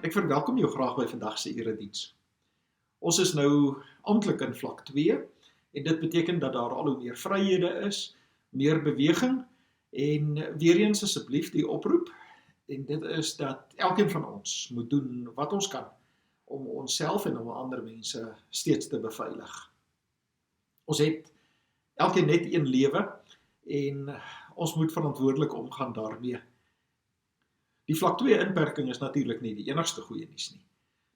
Ek verwelkom jou graag by vandag se erediens. Ons is nou amptelik in vlak 2 en dit beteken dat daar al hoe meer vryhede is, meer beweging en weer eens asseblief die oproep en dit is dat elkeen van ons moet doen wat ons kan om onsself en om ander mense steeds te beveilig. Ons het elkeen net een lewe en ons moet verantwoordelik omgaan daarmee. Die vlak 2 inperking is natuurlik nie die enigste goeie nuus nie.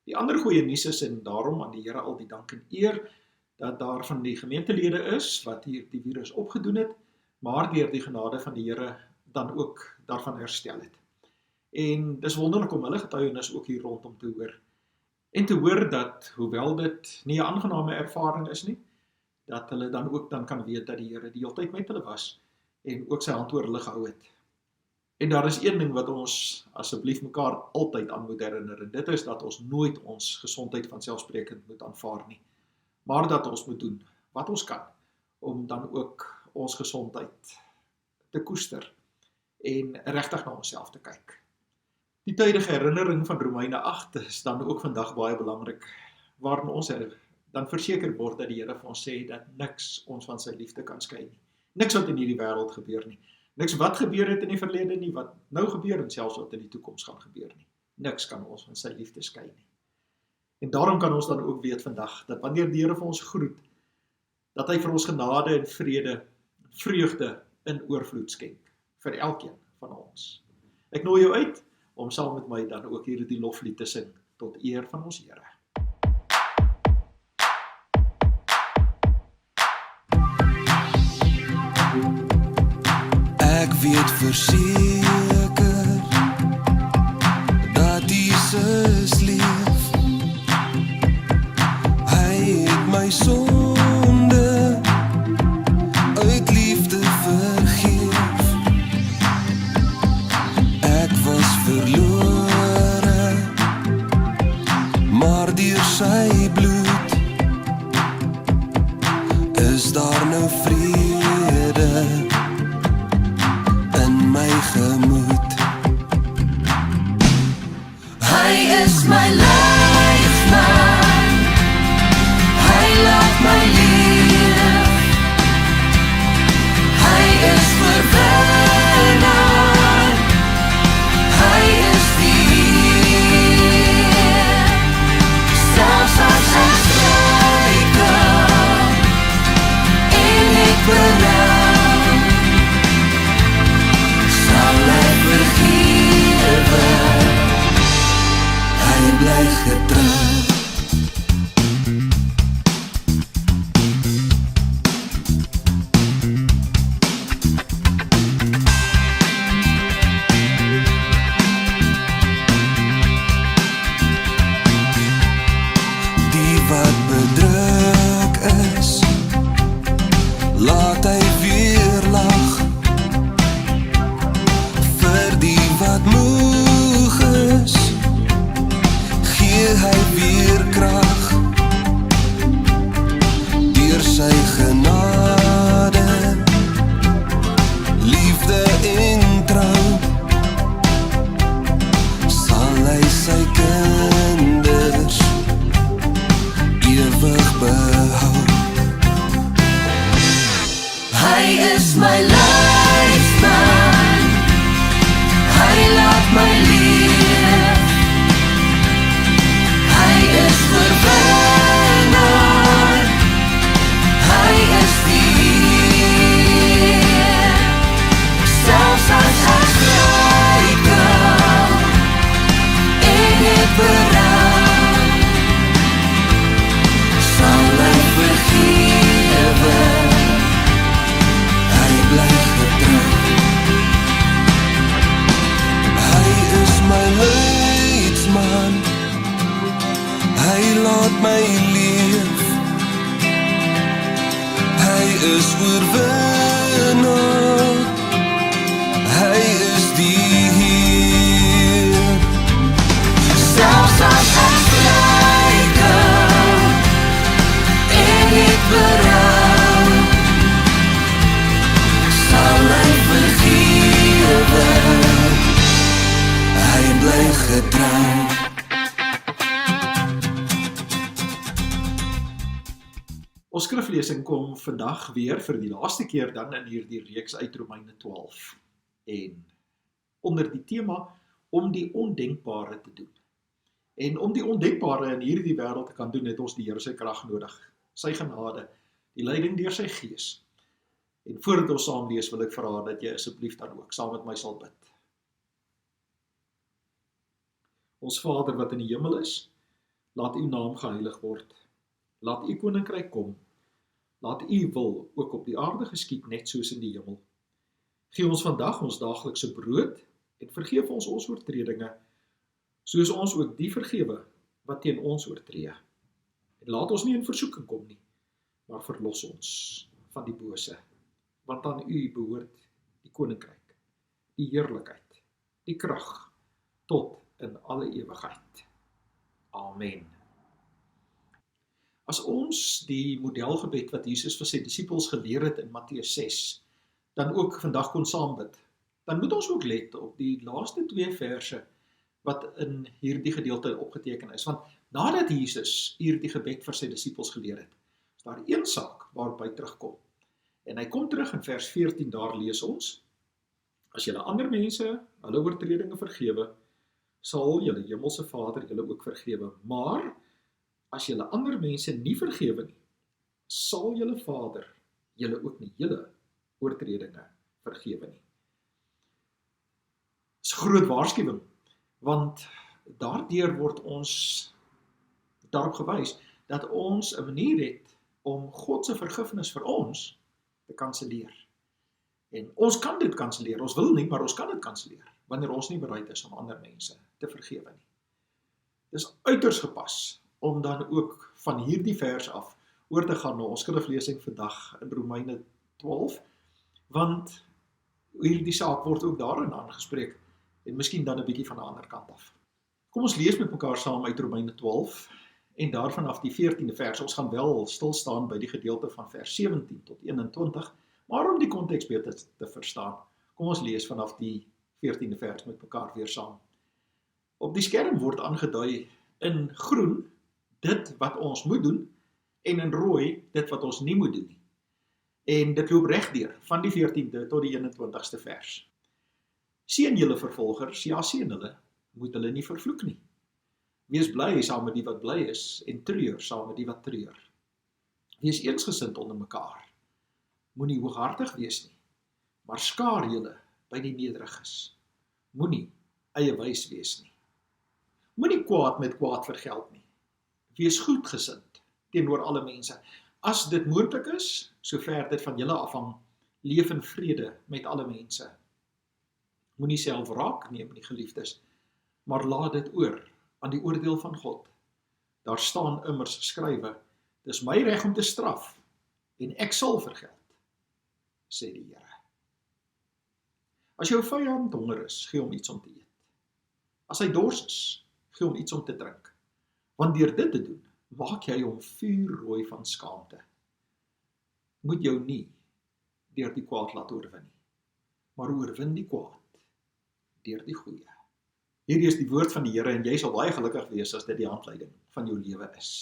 Die ander goeie nuus is en daarom aan die Here al die dank en eer dat daar van die gemeentelede is wat hier die virus opgedoen het, maar deur die genade van die Here dan ook daarvan herstel het. En dis wonderlik om hulle getuienis ook hier rondom te hoor. En te hoor dat, hoewel dit nie 'n aangename ervaring is nie, dat hulle dan ook dan kan weet dat die Here die hele tyd met hulle was en ook sy hand oor hulle gehou het. En daar is een ding wat ons asseblief mekaar altyd aan moet herinner, en dit is dat ons nooit ons gesondheid vanselfsprekend moet aanvaar nie, maar dat ons moet doen wat ons kan, om dan ook ons gesondheid te koester, en regtig na onsself te kyk. Die tydige herinnering van Romeine 8 is dan ook vandag baie belangrik, waarin ons dan verseker word dat die Here vir ons sê dat niks ons van sy liefde kan skei nie. Niks wat in hierdie wêreld gebeur nie. Niks wat gebeur het in die verlede nie, wat nou gebeur en selfs wat in die toekoms gaan gebeur nie. Niks kan ons van sy liefde skei nie. En daarom kan ons dan ook weet vandag, dat wanneer die Here vir ons groet, dat hy vir ons genade en vrede, vreugde in oorvloed skenk, vir elkeen van ons. Ek nooi jou uit, om saam met my dan ook hier die loflied te sing, tot eer van ons Here. Ek weet verseker dat Jesus leef. Hy het my sonde uit liefde vergeef. Ek was verlore, maar deur sy bloed is daar nou vrede my gemoed. Hy is my leefman, hy laat my leef. Hy is verwinnaar, hy is die Heer. Selfs as ek struikel en ek berou, hy bly getrou. Die wat bedruk is, laat hy weer lag. Vir die wat moeg is, gee hy weer krag. Deur sy genade, liefde en trou, sal hy sy kinders ewig behou. Hy is my leefman, hy laat my leef. Hy is verwinnaar, hy is die Heer. Selfs as ek struikel en ek berou, sal hy vergewe. Hy bly getrou. Hy is my leidsman, hy laat my leef. Hy is oorwinnaar, hy is die Heer. Selfs as ek struikel en ek berou, sal hy vergewe. Hy bly getrou. Ons skriflesing kom vandag weer vir die laaste keer dan in hierdie reeks uit Romeine 12 en onder die tema om die ondenkbare te doen. En om die ondenkbare in hierdie wêreld te kan doen, het ons die Here se krag nodig, sy genade, die leiding deur sy Gees. En voordat ons saam lees, wil ek vra dat jy asseblief dan ook saam met my sal bid. Ons Vader wat in die hemel is, laat u naam geheilig word. Laat u koninkryk kom. Laat u wil ook op die aarde geskied, net soos in die hemel. Gee ons vandag ons daaglikse brood en vergeef ons oortredinge, soos ons ook die vergewe wat teen ons oortree. En laat ons nie in versoeking kom nie, maar verlos ons van die bose, want aan u behoort die koninkryk, die heerlikheid, die krag, tot in alle ewigheid. Amen. As ons die modelgebed wat Jesus vir sy disippels geleer het in Matteus 6, dan ook vandag kon saambid, dan moet ons ook let op die laaste 2 verse wat in hierdie gedeelte opgeteken is. Want nadat Jesus hierdie gebed vir sy disippels geleer het, is daar een saak waarop hy terugkom. En hy kom terug in vers 14, daar lees ons, as julle ander mense hulle oortredinge vergewe, sal julle hemelse Vader julle ook vergewe. Maar as julle ander mense nie vergewe nie, sal julle Vader julle ook nie julle oortredinge vergewe nie. Dit is 'n groot waarskuwing, want daardeur word ons daarop gewys dat ons 'n manier het om God se vergifnis vir ons te kanselleer. En ons kan dit kanselleer, ons wil nie, maar ons kan dit kanselleer, wanneer ons nie bereid is om ander mense te vergewe nie. Dit is uiters gepas om dan ook van hierdie vers af oor te gaan na ons skriflesing vandag in Romeine 12, want hierdie saak word ook daarin aangespreek, en miskien dan 'n bietjie van 'n ander kant af. Kom ons lees met mekaar saam uit Romeine 12, en daarvan af die 14de vers. Ons gaan wel stil staan by die gedeelte van vers 17 tot 21, maar om die konteks beter te verstaan, kom ons lees vanaf die 14de vers met mekaar weer saam. Op die skerm word aangedui in groen dit wat ons moet doen, en in rooi dit wat ons nie moet doen nie. En dit loop regdeur van die 14de tot die 21ste vers. Seën julle vervolgers, ja seën hulle, moet hulle nie vervloek nie. Wees bly saam met die wat bly is, en treur saam met die wat treur. Wees eensgesind onder mekaar. Moenie hooghartig wees nie, maar skaar julle by die nederiges. Moenie eie wys wees nie. Moenie kwaad met kwaad vergeld nie. Wees goedgesind teenoor alle mense. As dit moontlik is, sover dit van julle afhang, leef in vrede met alle mense. Moenie self wraak neem nie, geliefdes, maar laat dit oor aan die oordeel van God. Daar staan immers geskrywe, dis my reg om te straf, en ek sal vergeld, sê die Here. As jou vyand honger is, gee hom iets om te eet. As hy dors is, gee hom iets om te drink. Want deur dit te doen, maak jy hom vuurrooi van skaamte. Moet jou nie deur die kwaad laat oorwin nie, maar oorwin die kwaad deur die goeie. Hierdie is die woord van die Here, en jy sal baie gelukkig wees as dit die handleiding van jou lewe is.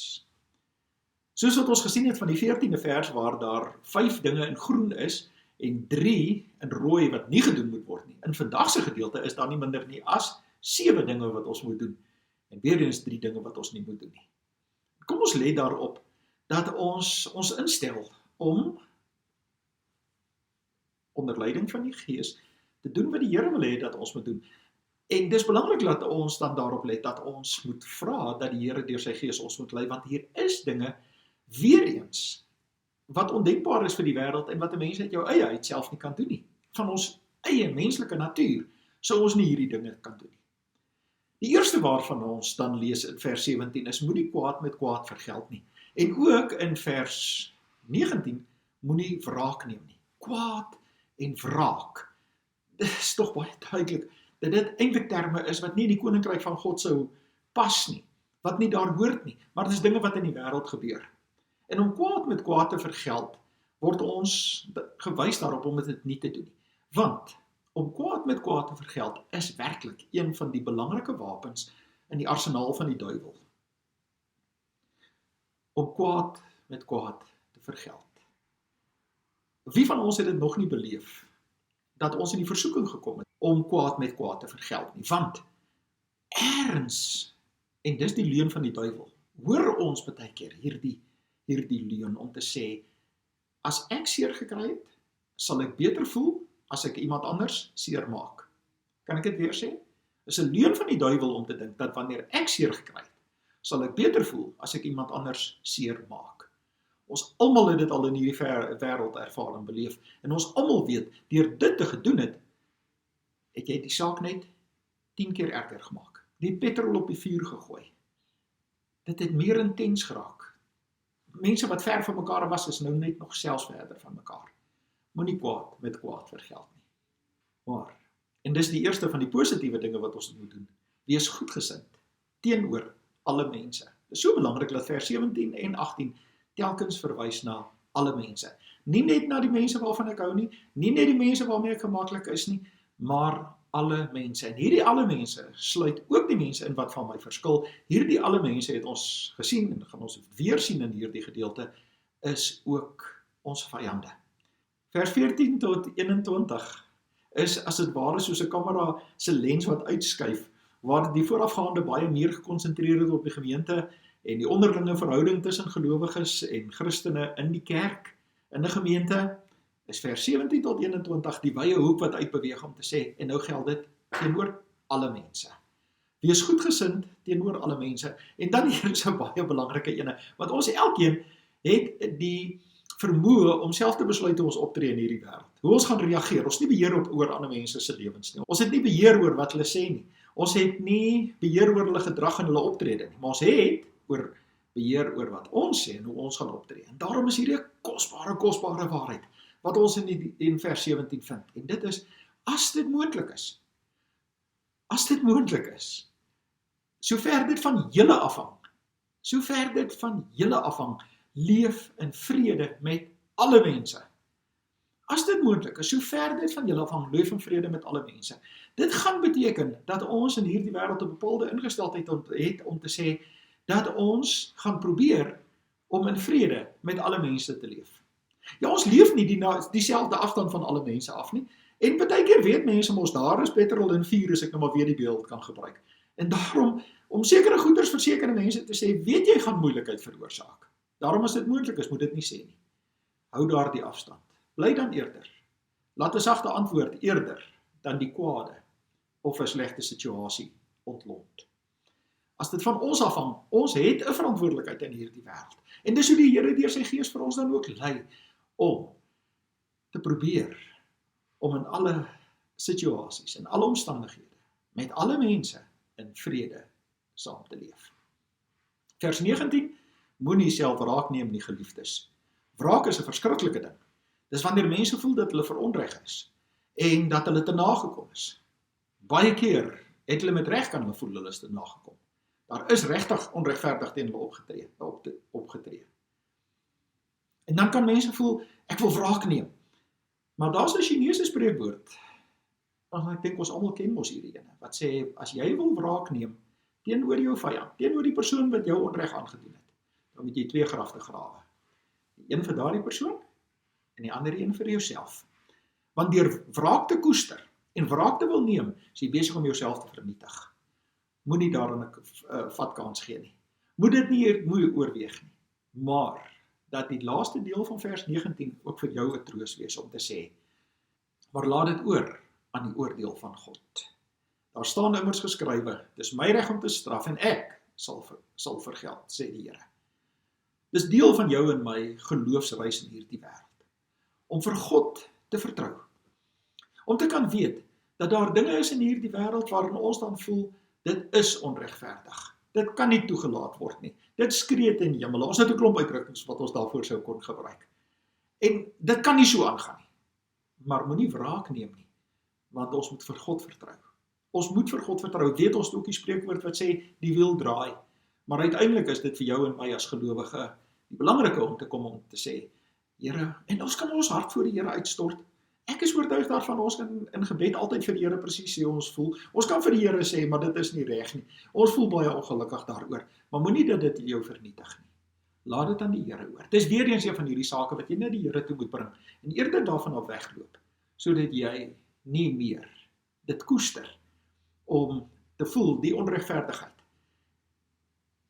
Soos wat ons gesien het van die 14de vers, waar daar 5 dinge in groen is, en 3 in rooi wat nie gedoen moet word nie. In vandag se gedeelte is daar nie minder nie as 7 dinge wat ons moet doen, en weer eens 3 dinge wat ons nie moet doen nie. Kom ons let daarop, dat ons instel om onder leiding van die Gees te doen wat die Here wil hê dat ons moet doen. En dis belangrik dat ons dan daarop let, dat ons moet vra dat die Here deur sy Gees ons moet lei, want hier is dinge, weer eens, wat ondenkbaar is vir die wêreld, en wat 'n mens uit jou eie uit self nie kan doen nie. Van ons eie menslike natuur, sou ons nie hierdie dinge kan doen nie. Die eerste waarvan ons dan lees in vers 17 is, moenie kwaad met kwaad vergeld nie. En ook in vers 19, moenie wraak neem nie. Kwaad en wraak. Dit is tog baie duidelik, dat dit eintlik terme is wat nie in die koninkryk van God sou pas nie, wat nie daar hoort nie, maar dit is dinge wat in die wêreld gebeur. En om kwaad met kwaad te vergeld, word ons gewys daarop om dit nie te doen nie. Want om kwaad met kwaad te vergeld is werklik een van die belangrike wapens in die arsenaal van die duiwel. Om kwaad met kwaad te vir geld. Wie van ons het dit nog nie beleef, dat ons in die versoeking gekom het, om kwaad met kwaad te vergeld nie, want erns, en dis die leuen van die duiwel, hoor ons baie keer hierdie leuen om te sê, as ek seer gekry het, sal ek beter voel, as ek iemand anders seer maak. Kan ek dit weer sê? Is 'n leuen van die duiwel om te dink, dat wanneer ek seer gekry het, sal ek beter voel, as ek iemand anders seer maak. Ons almal het dit al in hierdie wêreld ervaar en beleef, en ons almal weet, deur dit te gedoen het jy die saak net 10 keer erger gemaak. Die petrol op die vuur gegooi. Dit het meer intens geraak. Mense wat ver van mekaar was, is nou net nog selfs verder van mekaar. Moenie kwaad met kwaad vergeld nie. Maar, en dis die eerste van die positiewe dinge wat ons moet doen, wees goedgesind teenoor alle mense. Dit is so belangrik dat vers 17 en 18 telkens verwys na alle mense. Nie net na die mense waarvan ek hou nie, nie net die mense waarmee ek gemaklik is nie, maar alle mense. En hierdie alle mense sluit ook die mense in wat van my verskil. Hierdie alle mense het ons gesien, en gaan ons weer sien in hierdie gedeelte, is ook ons vyande. Vers 14 tot 21 is as dit ware soos 'n kamera se lens wat uitskuif, waar die voorafgaande baie meer gekonsentreer het op die gemeente en die onderlinge verhouding tussen gelowiges en Christene in die kerk, in 'n gemeente, is vers 17 tot 21 die wye hoek wat uitbeweeg om te sê, en nou geld dit teenoor alle mense. Wees goedgesind teenoor alle mense, en dan hier is 'n baie belangrike ene, want ons elkeen het die vermoë om self te besluit hoe ons optree in hierdie wêreld. Hoe ons gaan reageer. Ons het nie beheer oor ander mense se lewens nie. Ons het nie beheer oor wat hulle sê nie. Ons het nie beheer oor hulle gedrag en hulle optrede nie, maar ons het beheer oor wat ons sê en hoe ons gaan optree. En daarom is hierdie 'n kosbare waarheid wat ons in vers 17 vind. En dit is, as dit moontlik is, sover dit van julle afhang, leef in vrede met alle mense. As dit moontlik is, sover dit van julle afhang, leef in vrede met alle mense. Dit gaan beteken dat ons in hierdie wêreld 'n bepaalde ingesteldheid het om te sê dat ons gaan probeer om in vrede met alle mense te leef. Ja, ons leef nie dieselfde afstand van alle mense af nie. En baie keer weet mense mos daar is petrol en vuur, as ek nou maar weer die beeld kan gebruik. En daarom, om sekere goeders vir sekere mense te sê, weet jy gaan moeilikheid veroorsaak. Daarom as dit moontlik is, moet dit nie sê nie. Hou daar die afstand. Bly dan eerder. Laat 'n sagte antwoord eerder dan die kwade of 'n slegte situasie ontlont. As dit van ons afhang, ons het 'n verantwoordelikheid in hierdie wêreld. En dis hoe die Here deur sy Gees vir ons dan ook lei om te probeer om in alle situasies en alle omstandighede met alle mense in vrede saam te leef. Vers 19, moenie self wraak neem nie, geliefdes. Wraak is 'n verskriklike ding. Dis wanneer mense voel dat hulle veronreg is en dat hulle te nagekom is. Baie keer het hulle met reg kan hulle voel hulle is te nagekom. Daar is regtig onregverdig teen hulle opgetree. En dan kan mense voel, ek wil wraak neem. Maar daar's 'n Chinese spreekwoord, en ek dink ons almal ken mos hierdie ene, wat sê, as jy wil wraak neem teenoor jou vyand, teenoor die persoon wat jou onreg aangedoen het, dan moet jy 2 grafte grawe. Die een vir daardie persoon, en die ander een vir jouself. Want deur wraak te koester en wraak te wil neem, is jy besig om jouself te vernietig. Moenie daarin 'n vatkans gee nie. Moet dit nie oorweeg nie. Maar dat die laaste deel van vers 19 ook vir jou 'n troos wees om te sê, maar laat dit oor aan die oordeel van God. Daar staan immers geskrywe, dis my reg om te straf en ek sal vergeld, sê die Here. Dis deel van jou en my geloofsreis in hierdie wêreld. Om vir God te vertrou. Om te kan weet dat daar dinge is in hierdie wêreld waarin ons dan voel, dit is onregverdig. Dit kan nie toegelaat word nie. Dit skree ten hemel. Ons het 'n klomp uitdrukkings wat ons daarvoor sou kon gebruik. En dit kan nie so aangaan nie. Maar moenie wraak neem nie, want ons moet vir God vertrou. Ons moet vir God vertrou. Weet ons ook die spreekwoord wat sê, die wiel draai. Maar uiteindelik is dit vir jou en my as gelowige die belangrike om te kom om te sê, Here, en ons kan ons hart voor die Here uitstort. Ek is oortuig daarvan, ons kan in gebed altyd vir die Here presies sê hoe ons voel. Ons kan vir die Here sê, maar dit is nie reg nie. Ons voel baie ongelukkig daaroor, maar moenie dat dit jou vernietig nie. Laat dit aan die Here oor. Dis weer eens een van hierdie sake wat jy net die Here toe moet bring en eerder daarvan af wegloop, sodat jy nie meer dit koester om te voel die onregverdigheid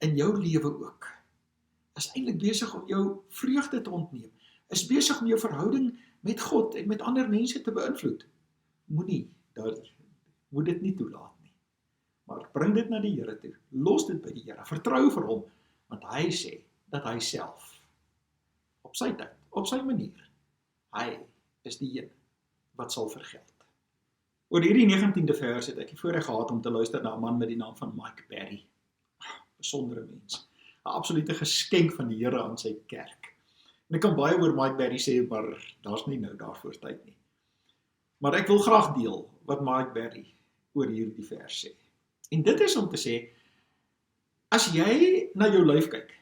in jou lewe ook is eintlik besig om jou vreugde te ontneem, is besig om jou verhouding met God en met ander mense te beïnvloed. Moet dit nie toelaat nie. Maar bring dit na die Here toe. Los dit by die Here. Vertrou vir hom, want hy sê dat hy self op sy tyd, op sy manier, hy is die een wat sal vergeld. Oor hierdie 19de vers het ek die voorreg gehad om te luister na 'n man met die naam van Mike Berry. Besondere mens. 'n Absolute geskenk van die Here aan sy kerk. En ek kan baie oor Mike Berry sê, maar daar's nie nou daarvoor tyd nie. Maar ek wil graag deel wat Mike Berry oor hierdie vers sê. En dit is om te sê, as jy na jou lyf kyk,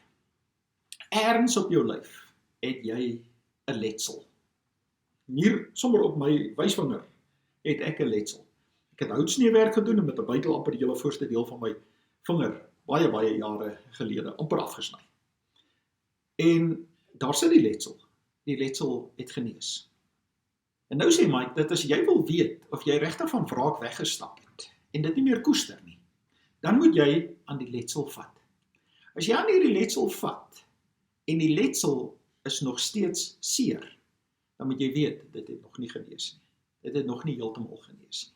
ergens op jou lyf, het jy 'n letsel. Hier, sommer op my wysvinger, het ek 'n letsel. Ek het houtsneewerk gedoen en met 'n bytel amper die hele voorste deel van my vinger, baie jare gelede, amper afgesny. En daar sit die letsel het genees. En nou sê Mike, dat as jy wil weet of jy regtig van wraak weggestap het, en dit nie meer koester nie, dan moet jy aan die letsel vat. As jy aan hierdie letsel vat, en die letsel is nog steeds seer, dan moet jy weet, dit het nog nie genees nie. Dit het nog nie heeltemal genees nie.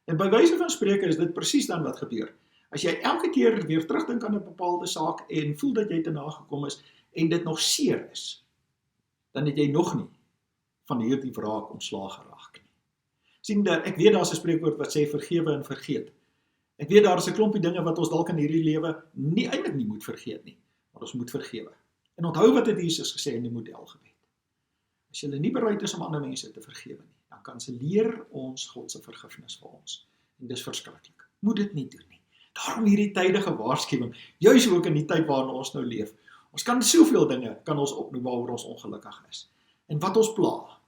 En by wyse van spreuke is dit presies dan wat gebeur. As jy elke keer weer terugdink aan 'n bepaalde saak en voel dat jy te nagekom is en dit nog seer is, dan het jy nog nie van hierdie wraak ontslae geraak nie. Sien, ek weet daar's 'n spreekwoord wat sê vergewe en vergeet. Ek weet daar is 'n klompie dinge wat ons dalk in hierdie lewe eintlik nie moet vergeet nie, maar ons moet vergewe. En onthou wat het Jesus gesê in die modelgebed. As jy nie bereid is om ander mense te vergewe nie, dan kanselleer ons God se vergifnis vir ons. En dis verskriklik. Moet dit nie doen nie. Daarom hierdie tydige waarskuwing, juis ook in die tyd waarin ons nou leef. Ons kan soveel dinge kan ons opnoem waaroor ons ongelukkig is. En wat ons pla.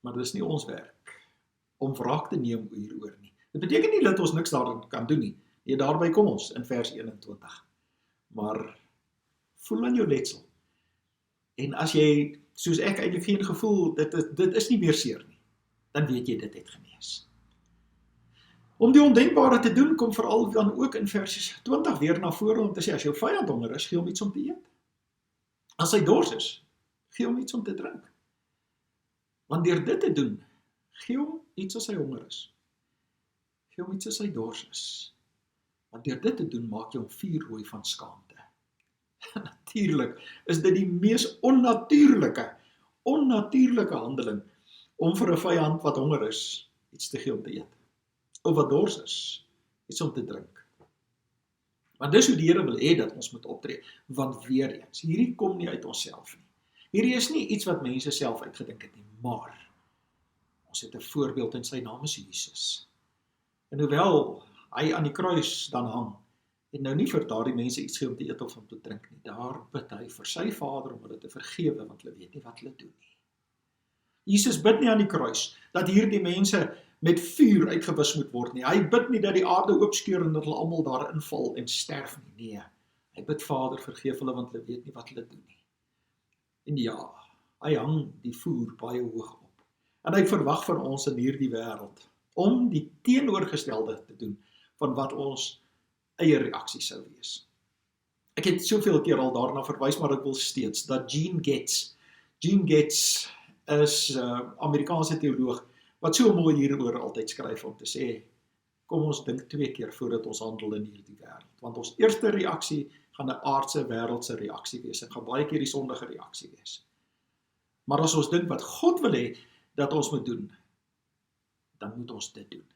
Maar dis nie ons werk om wraak te neem hieroor nie. Dit beteken nie dat ons niks daarin kan doen nie. Nee, daarby kom ons in vers 21. Maar voel aan jou letsel. En as jy, soos ek eintlik geen gevoel, dit is nie meer seer nie, dan weet jy dit het genees. Om die ondenkbare te doen, kom veral dan ook in vers 20 weer na vore om te sê, as jou vyand honger is, gee hom iets om te eet. As hy dors is, gee hom iets om te drink. Want deur dit te doen, gee hom iets as hy honger is. Gee hom iets as hy dors is. Want deur dit te doen, maak jy hom vuurrooi van skaamte. Natuurlik is dit die mees onnatuurlike handeling om vir 'n vyand wat honger is, iets te gee om te eet. Of wat dors is, iets om te drink. Want dis hoe die Here wil hê dat ons moet optree. Want weer eens, hierdie kom nie uit onsself nie. Hierdie is nie iets wat mense self uitgedink het nie, maar ons het 'n voorbeeld en sy naam is Jesus. En hoewel hy aan die kruis dan hang, en nou nie vir daardie mense iets gee om te eet of om te drink nie, daar bid hy vir sy Vader om hulle te vergewe, want hulle weet nie wat hulle doen nie. Jesus bid nie aan die kruis, dat hierdie mense met vuur uitgewis moet word nie. Hy bid nie dat die aarde oopskeur en dat hulle almal daarin val en sterf nie. Nee, hy bid Vader, vergeef hulle, want hulle weet nie wat hulle doen nie. En ja, hy hang die voer baie hoog op. En hy verwag van ons in hierdie wêreld, om die teenoorgestelde te doen, van wat ons eie reaksie sou wees. Ek het soveel keer al daarna verwys, maar ek wil steeds, dat Gene Getz is Amerikaanse teoloog, wat so mooi hieroor altyd skryf om te sê, kom ons dink 2 keer voordat ons handel in hierdie wêreld. Want ons eerste reaksie gaan 'n aardse wêreldse reaksie wees, en gaan baie keer die sondige reaksie wees. Maar as ons dink wat God wil hê dat ons moet doen, dan moet ons dit doen.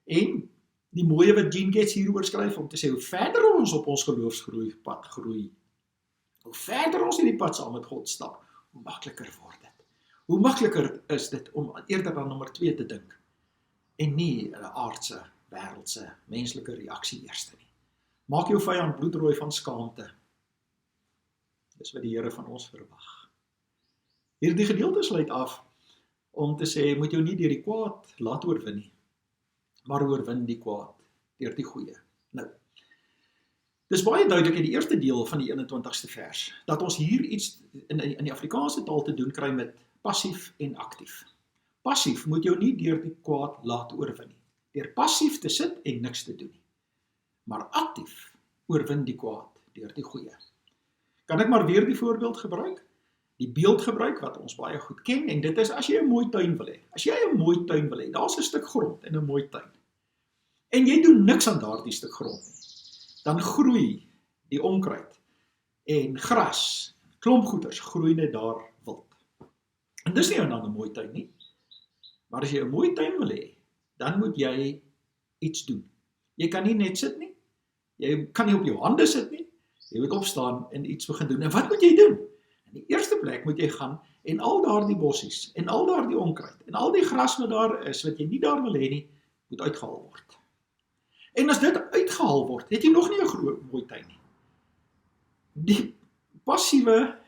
En die mooie wat Gene Getz hieroor skryf, om te sê, hoe verder ons op ons geloofsgroeipad groei, hoe verder ons in die pad saam met God stap, hoe makliker word dit. Hoe makliker is dit om eerder aan nommer 2 te dink, en nie 'n aardse, wêreldse, menslike reaksie eerste nie. Maak jou vyand bloedrooi van skaamte. Dis wat die Here van ons verwag. Hierdie gedeelte sluit af om te sê, moet jou nie deur die kwaad laat oorwin nie, maar oorwin die kwaad deur die goeie. Nou, Dis baie duidelik in die eerste deel van die 21ste vers, dat ons hier iets in die Afrikaanse taal te doen kry met passief en aktief. Passief moet jou nie deur die kwaad laat oorwin nie. Deur passief te sit en niks te doen nie. Maar aktief oorwin die kwaad deur die goeie. Kan ek maar weer die voorbeeld gebruik? Die beeld gebruik wat ons baie goed ken, en dit is as jy 'n mooi tuin wil hê. As jy 'n mooi tuin wil hê, daar's 'n stuk grond en 'n mooi tuin. En jy doen niks aan daardie stuk grond nie. Dan groei die onkruid en gras, klompgoeters groei net daar wild. En dis nie 'n mooi tuin nie. Maar as jy 'n mooi tuin wil hê, dan moet jy iets doen. Jy kan nie net sit nie. Jy kan nie op jou hande sit nie. Jy moet opstaan en iets begin doen. En wat moet jy doen? In die eerste plek moet jy gaan en al daardie bossies en al daardie onkruid en al die gras wat daar is, wat jy nie daar wil hê nie, moet uitgehaal word. En as dit uitgehaal word, het jy nog nie 'n groot mooi tuin nie. Die passiewe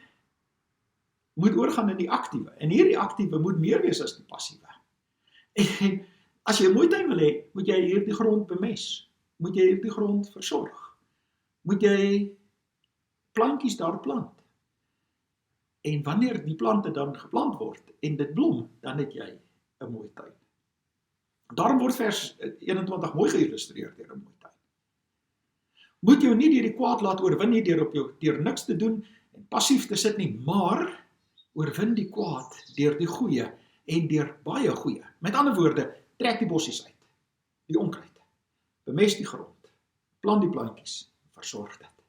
moet oorgaan in die aktiewe. En hierdie aktiewe moet meer wees as die passiewe. En as jy 'n mooi tuin wil hê, moet jy hierdie grond bemes. Moet jy hierdie grond versorg. Moet jy plantjies daar plant. En wanneer die plante dan geplant word en dit blom, dan het jy 'n mooi tuin. Daarom word vers 21 mooi geïllustreer deur 'n mooi tuin. Moet jou nie deur die kwaad laat oorwin nie, deur niks te doen en passief te sit nie, maar oorwin die kwaad deur die goeie en deur baie goeie. Met ander woorde, trek die bossies uit, die onkruid, bemest die grond, plant die plantjies, versorg dit.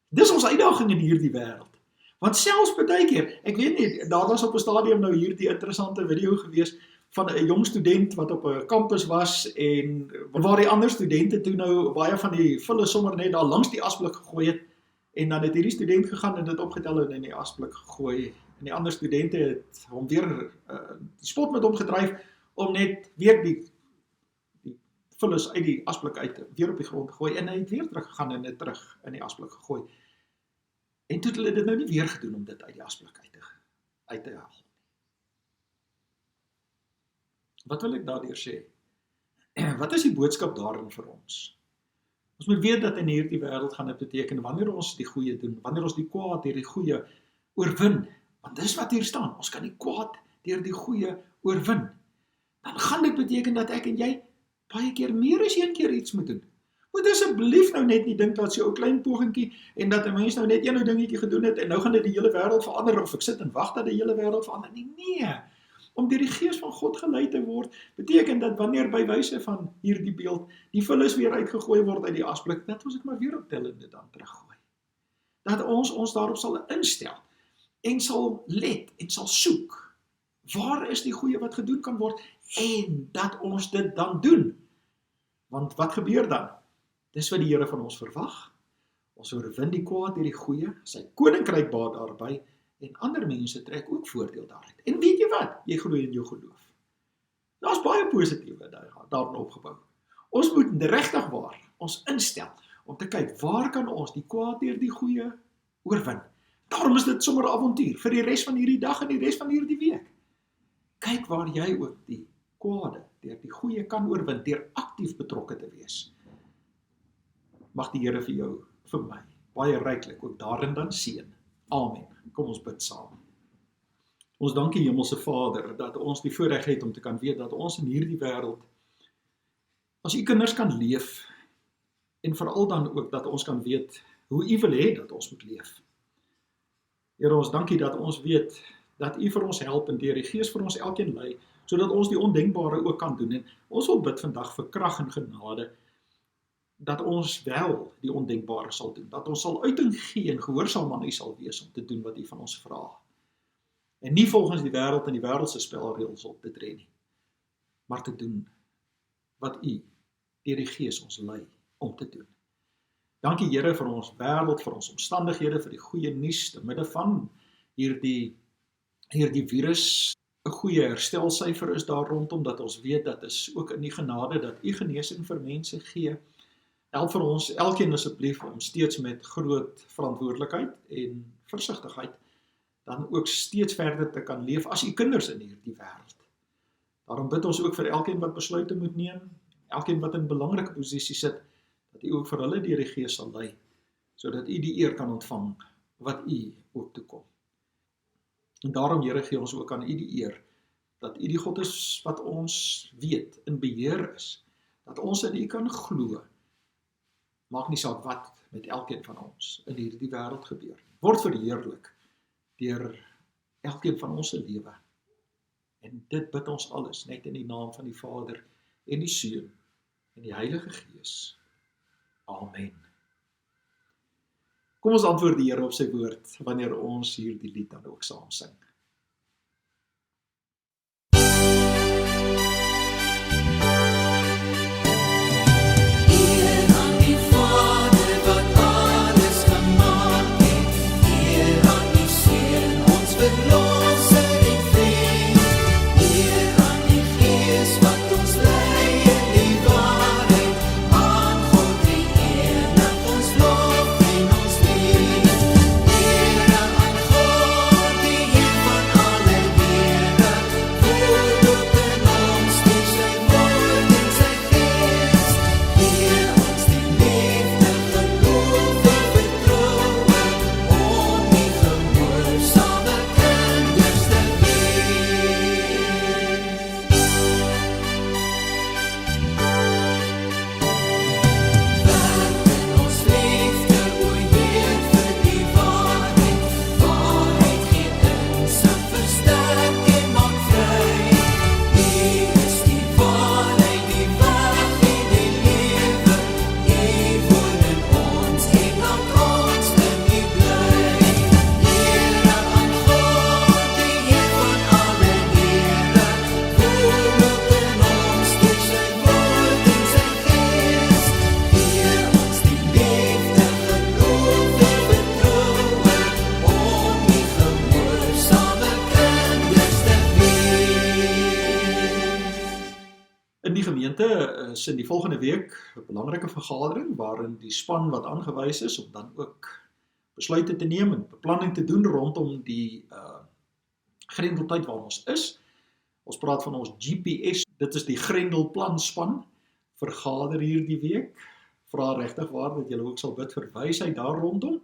Dis ons uitdaging in hierdie wêreld. Want selfs baie keer, ek weet nie, daar was op 'n stadium nou hierdie interessante video gewees van 'n jong student wat op 'n kampus was en waar die ander studente toe nou baie van die vulle sommer net daar langs die asblik gegooi het en dan het hierdie student gegaan en dit opgetel en in die asblik gegooi en die ander studente het hom weer die spot met hom gedryf om net weer die vullis uit die asblik uit weer op die grond gegooi en hy het weer teruggegaan en dit terug in die asblik gegooi. En toe het hulle dit nou nie weer gedoen om dit uit die asblik uit te haal. Wat wil ek daardeur sê? Wat is die boodskap daarin vir ons? Ons moet weet dat in hierdie wêreld gaan dit beteken, wanneer ons die goeie doen, wanneer ons die kwaad deur die goeie oorwin, want dis wat hier staan, ons kan die kwaad deur die goeie oorwin, dan gaan dit beteken dat ek en jy baie keer meer as een keer iets moet doen. Moet asseblief nou net nie dink dat so 'n klein pogingkie en dat 'n mens nou net een dingetjie gedoen het en nou gaan dit die hele wêreld verander of ek sit en wag dat die hele wêreld verander nie. Nee. Om deur die Gees van God gelei te word, beteken dat wanneer by wyse van hierdie beeld die vullis weer uitgegooi word uit die asblik, dat ons dit maar weer optel en dit dan teruggooi. Dat ons daarop sal instel en sal let en sal soek. Waar is die goeie wat gedoen kan word en dat ons dit dan doen? Want wat gebeur dan? Dis wat die Here van ons verwag. Ons oorwin die kwaad deur die goeie, sy koninkryk baat daarby en ander mense trek ook voordeel daaruit. En weet jy wat? Jy groei in jou geloof. Daar's baie positiewe daarin opgebou. Ons moet regtig waar ons instel om te kyk waar kan ons die kwaad deur die goeie oorwin. Daarom is dit sommer 'n avontuur vir die res van hierdie dag en die res van hierdie week. Kyk waar jy ook die kwade deur die goeie kan oorwin, deur aktief betrokke te wees. Mag die Here vir jou, vir my, baie ryklik ook daarin dan seën. Amen. Kom ons bid saam. Ons dank die Hemelse Vader dat ons die voorreg het om te kan weet dat ons in hierdie wêreld as u kinders kan leef en veral dan ook dat ons kan weet hoe u wil hê dat ons moet leef. Here, ons dankie dat ons weet dat u vir ons help en deur die Gees vir ons elkeen lei, sodat ons die ondenkbare ook kan doen. En ons wil bid vandag vir krag en genade, dat ons wel die ondenkbare sal doen, dat ons sal uiting gee en gehoorsaam aan u sal wees om te doen wat u van ons vra. En nie volgens die wêreld en die wêreldse spelreëls op te tree nie, maar te doen wat u deur die Gees ons lei om te doen. Dankie Here vir ons wêreld, vir ons omstandighede, vir die goeie nuus te midde van hierdie virus. 'n Goeie herstelsyfer is daar rondom, dat ons weet dat is ook in die genade dat u genesing vir mense gee. Help vir ons elkeen asseblief om steeds met groot verantwoordelikheid en versigtigheid dan ook steeds verder te kan leef as u kinders in hierdie wêreld. Daarom bid ons ook vir elkeen wat besluite moet neem, elkeen wat in belangrike posisie sit, dat U ook vir hulle deur die Gees sal lei, sodat U die eer kan ontvang wat U ook toekom. En daarom, Here, gee ons ook aan U die eer, dat U die God is wat ons weet, in beheer is, dat ons in U kan glo, maak nie saak wat met elkeen van ons in hierdie wêreld gebeur. Word verheerlik deur elkeen van ons se lewe. En dit bid ons alles net in die naam van die Vader en die Seun en die Heilige Gees. Amen. Kom ons antwoord die Here op sy woord wanneer ons hierdie lied dan ook saam sing. Is in die volgende week 'n belangrike vergadering waarin die span wat aangewys is om dan ook besluite te neem en beplanning te doen rondom die Grendeltyd waar ons is. Ons praat van ons GPS, dit is die Grendelplanspan, vergader hierdie week. Vra regtig waar dat julle ook sal bid vir wysheid daar rondom,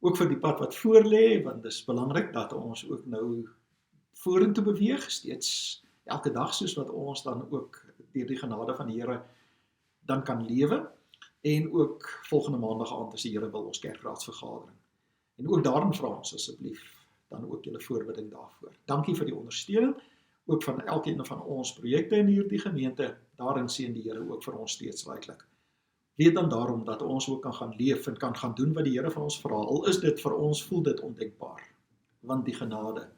ook vir die pad wat voor lê, want dit is belangrik dat ons ook nou vorentoe beweeg, steeds elke dag soos wat ons dan ook deur die genade van die Here dan kan lewe, en ook volgende maandag aand as die Here wil ons kerkraadsvergadering. En ook daarin vra ons asseblief dan ook julle voorbidding daarvoor. Dankie vir die ondersteuning, ook van elkeen van ons projekte in hierdie gemeente, daarin seën die Here ook vir ons steeds ryklik. Weet dan daarom dat ons ook kan gaan leef en kan gaan doen wat die Here van ons vra, al is dit vir ons, voel dit ondenkbaar, want die genade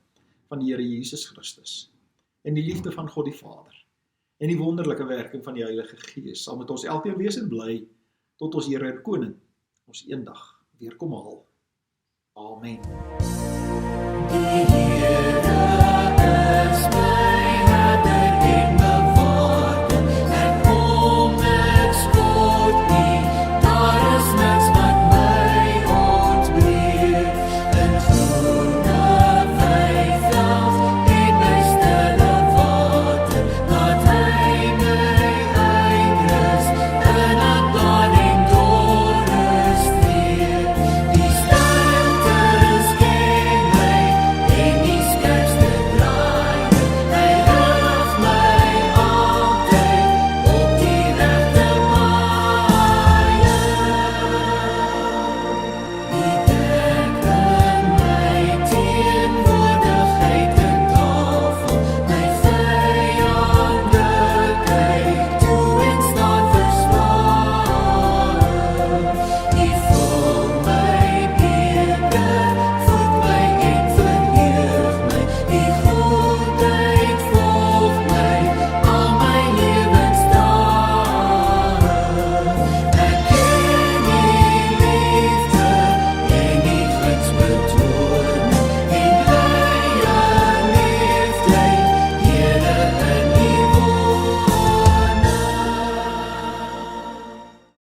van die Here Jesus Christus, en die liefde van God die Vader, en die wonderlike werking van die Heilige Gees sal met ons elkeen wees en bly, tot ons Here en Koning ons eendag weer kom haal. Amen. Die Here